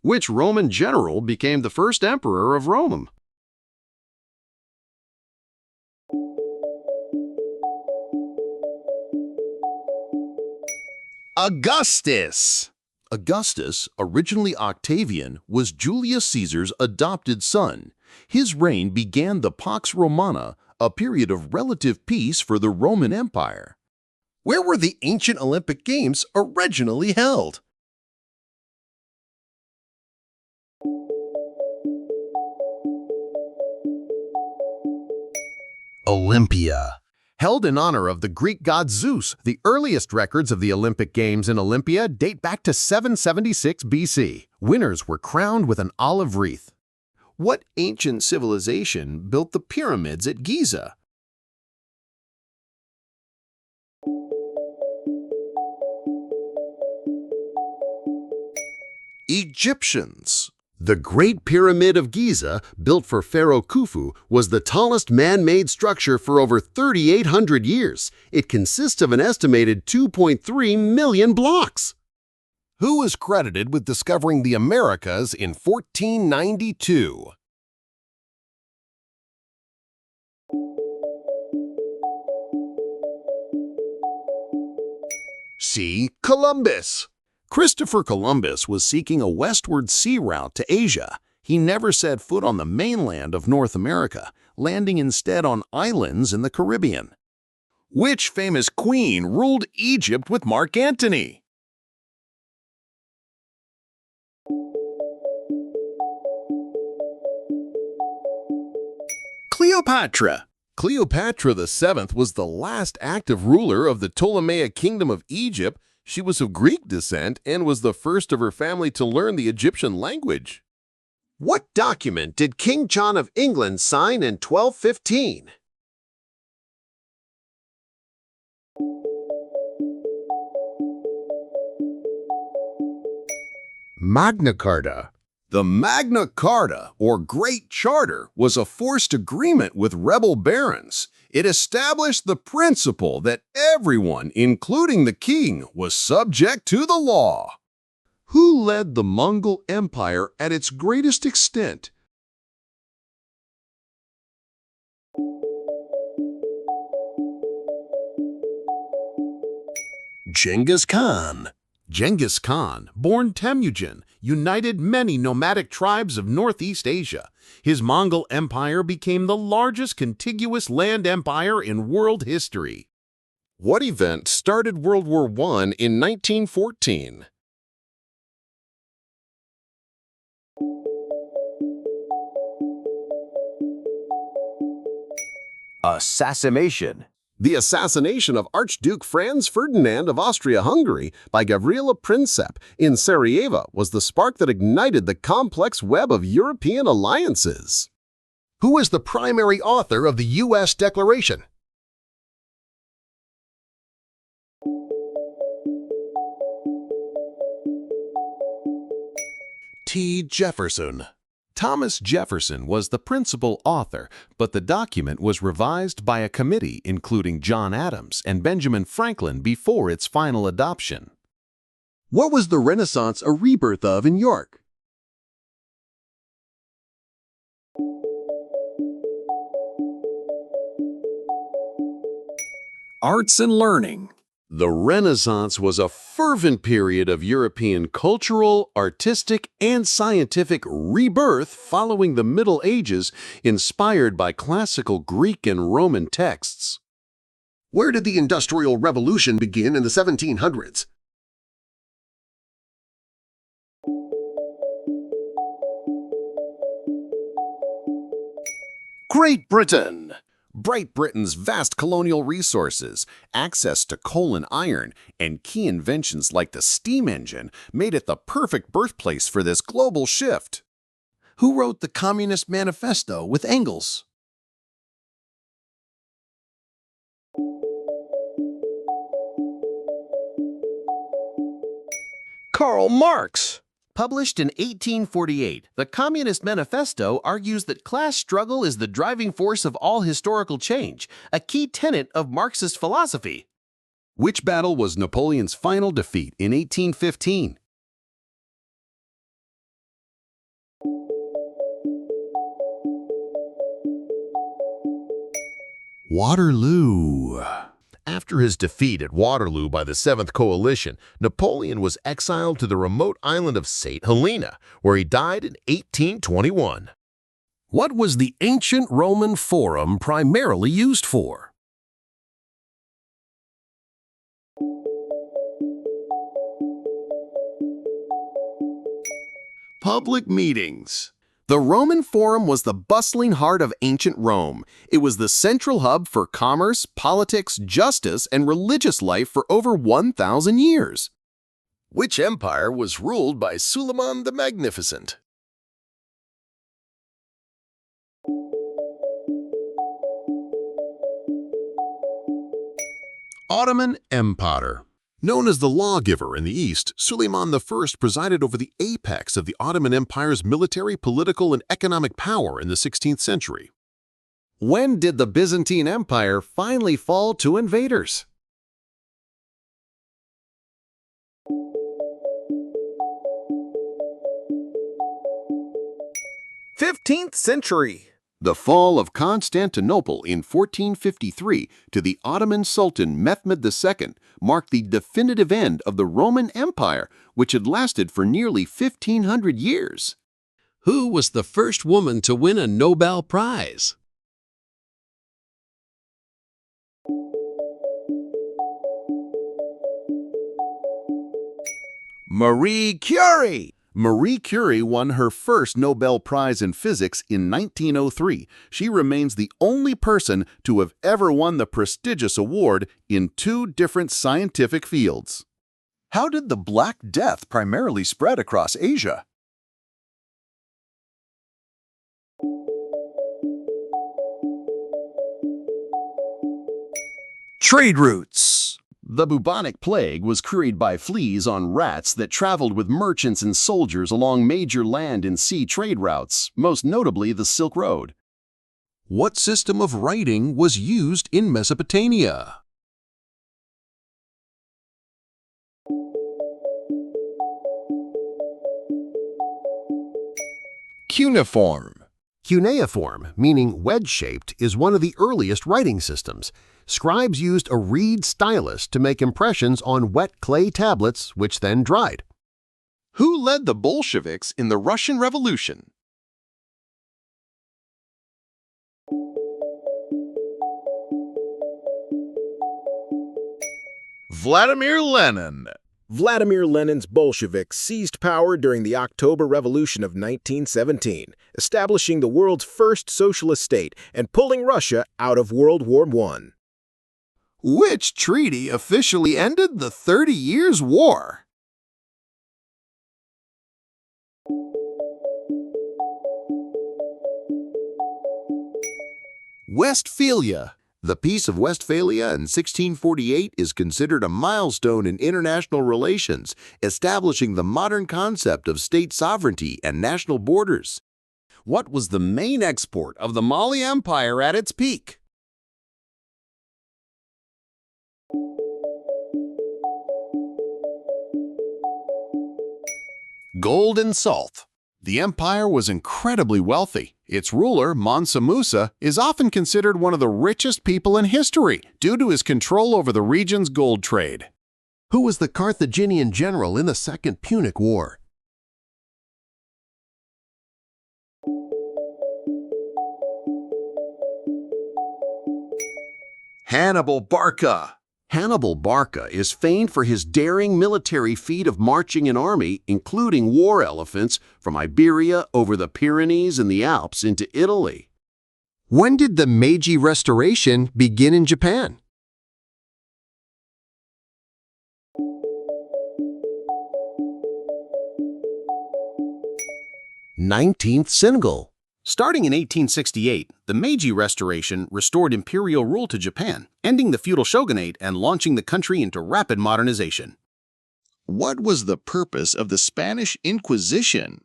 Which Roman general became the first emperor of Rome? Augustus. Augustus, originally Octavian, was Julius Caesar's adopted son. His reign began the Pax Romana, a period of relative peace for the Roman Empire. Where were the ancient Olympic Games originally held? Olympia. Held in honor of the Greek god Zeus, the earliest records of the Olympic Games in Olympia date back to 776 BC. Winners were crowned with an olive wreath. What ancient civilization built the pyramids at Giza? Egyptians. The Great Pyramid of Giza, built for Pharaoh Khufu, was the tallest man-made structure for over 3,800 years. It consists of an estimated 2.3 million blocks. Who was credited with discovering the Americas in 1492? C. Columbus. Christopher Columbus was seeking a westward sea route to Asia. He never set foot on the mainland of North America, landing instead on islands in the Caribbean. Which famous queen ruled Egypt with Mark Antony? Cleopatra. Cleopatra VII was the last active ruler of the Ptolemaic Kingdom of Egypt. She was of Greek descent and was the first of her family to learn the Egyptian language. What document did King John of England sign in 1215? Magna Carta. The Magna Carta, or Great Charter, was a forced agreement with rebel barons. It established the principle that everyone, including the king, was subject to the law. Who led the Mongol Empire at its greatest extent? Genghis Khan. Genghis Khan, born Temujin, united many nomadic tribes of Northeast Asia. His Mongol Empire became the largest contiguous land empire in world history. What event started World War I in 1914? Assassination. The assassination of Archduke Franz Ferdinand of Austria-Hungary by Gavrila Princip in Sarajevo was the spark that ignited the complex web of European alliances. Who was the primary author of the U.S. Declaration? T. Jefferson. Thomas Jefferson was the principal author, but the document was revised by a committee including John Adams and Benjamin Franklin before its final adoption. What was the Renaissance a rebirth of in York? Arts and learning. The Renaissance was a fervent period of European cultural, artistic, and scientific rebirth following the Middle Ages, inspired by classical Greek and Roman texts. Where did the Industrial Revolution begin in the 1700s? Great Britain. Great Britain's vast colonial resources, access to coal and iron, and key inventions like the steam engine made it the perfect birthplace for this global shift. Who wrote the Communist Manifesto with Engels? Karl Marx. Published in 1848, the Communist Manifesto argues that class struggle is the driving force of all historical change, a key tenet of Marxist philosophy. Which battle was Napoleon's final defeat in 1815? Waterloo. After his defeat at Waterloo by the Seventh Coalition, Napoleon was exiled to the remote island of St. Helena, where he died in 1821. What was the ancient Roman Forum primarily used for? Public meetings. The Roman Forum was the bustling heart of ancient Rome. It was the central hub for commerce, politics, justice, and religious life for over 1,000 years. Which empire was ruled by Suleiman the Magnificent? Ottoman Empire. Known as the lawgiver in the East, Suleiman I presided over the apex of the Ottoman Empire's military, political, and economic power in the 16th century. When did the Byzantine Empire finally fall to invaders? '15th century. The fall of Constantinople in 1453 to the Ottoman Sultan Mehmed II marked the definitive end of the Roman Empire, which had lasted for nearly 1,500 years. Who was the first woman to win a Nobel Prize? Marie Curie. Marie Curie won her first Nobel Prize in Physics in 1903. She remains the only person to have ever won the prestigious award in 2 different scientific fields. How did the Black Death primarily spread across Asia? Trade routes. The bubonic plague was carried by fleas on rats that traveled with merchants and soldiers along major land and sea trade routes, most notably the Silk Road. What system of writing was used in Mesopotamia? Cuneiform. Cuneiform, meaning wedge-shaped, is one of the earliest writing systems. Scribes used a reed stylus to make impressions on wet clay tablets, which then dried. Who led the Bolsheviks in the Russian Revolution? Vladimir Lenin. Vladimir Lenin's Bolsheviks seized power during the October Revolution of 1917, establishing the world's first socialist state and pulling Russia out of World War I. Which treaty officially ended the 30 Years' War? Westphalia. The Peace of Westphalia in 1648 is considered a milestone in international relations, establishing the modern concept of state sovereignty and national borders. What was the main export of the Mali Empire at its peak? Gold and salt. The empire was incredibly wealthy. Its ruler, Mansa Musa, is often considered one of the richest people in history due to his control over the region's gold trade. Who was the Carthaginian general in the Second Punic War? Hannibal Barca. Hannibal Barca is famed for his daring military feat of marching an army, including war elephants, from Iberia over the Pyrenees and the Alps into Italy. When did the Meiji Restoration begin in Japan? Nineteenth Senegal. Starting in 1868, the Meiji Restoration restored imperial rule to Japan, ending the feudal shogunate and launching the country into rapid modernization. What was the purpose of the Spanish Inquisition?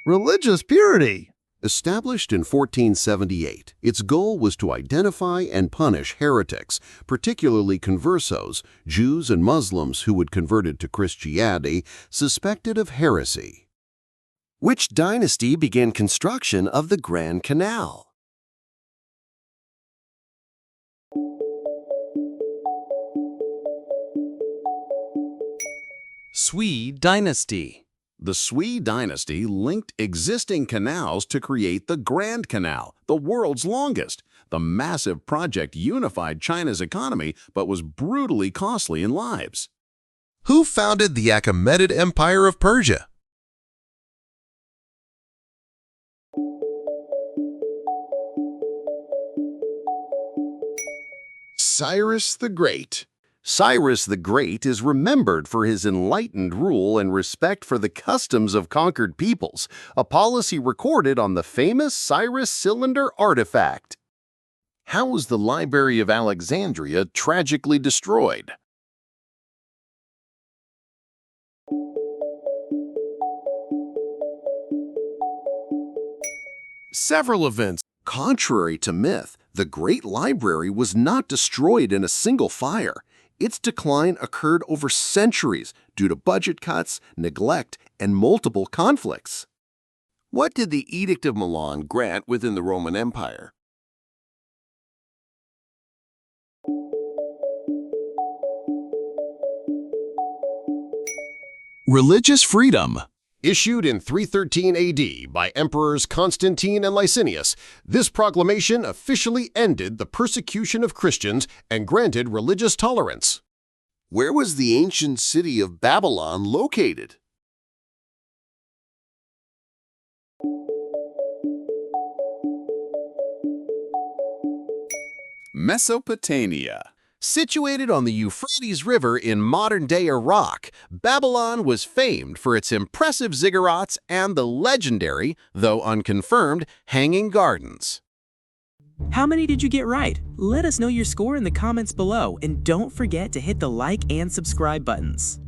Religious purity. Established in 1478, its goal was to identify and punish heretics, particularly conversos, Jews and Muslims who had converted to Christianity, suspected of heresy. Which dynasty began construction of the Grand Canal? Sui dynasty. The Sui dynasty linked existing canals to create the Grand Canal, the world's longest. The massive project unified China's economy but was brutally costly in lives. Who founded the Achaemenid Empire of Persia? Cyrus the Great. Cyrus the Great is remembered for his enlightened rule and respect for the customs of conquered peoples, a policy recorded on the famous Cyrus cylinder artifact. How was the Library of Alexandria tragically destroyed? Several events. Contrary to myth, the Great Library was not destroyed in a single fire. Its decline occurred over centuries due to budget cuts, neglect, and multiple conflicts. What did the Edict of Milan grant within the Roman Empire? Religious freedom. Issued in 313 AD by Emperors Constantine and Licinius, this proclamation officially ended the persecution of Christians and granted religious tolerance. Where was the ancient city of Babylon located? Mesopotamia. Situated on the Euphrates River in modern-day Iraq, Babylon was famed for its impressive ziggurats and the legendary, though unconfirmed, Hanging Gardens. How many did you get right? Let us know your score in the comments below, and don't forget to hit the like and subscribe buttons.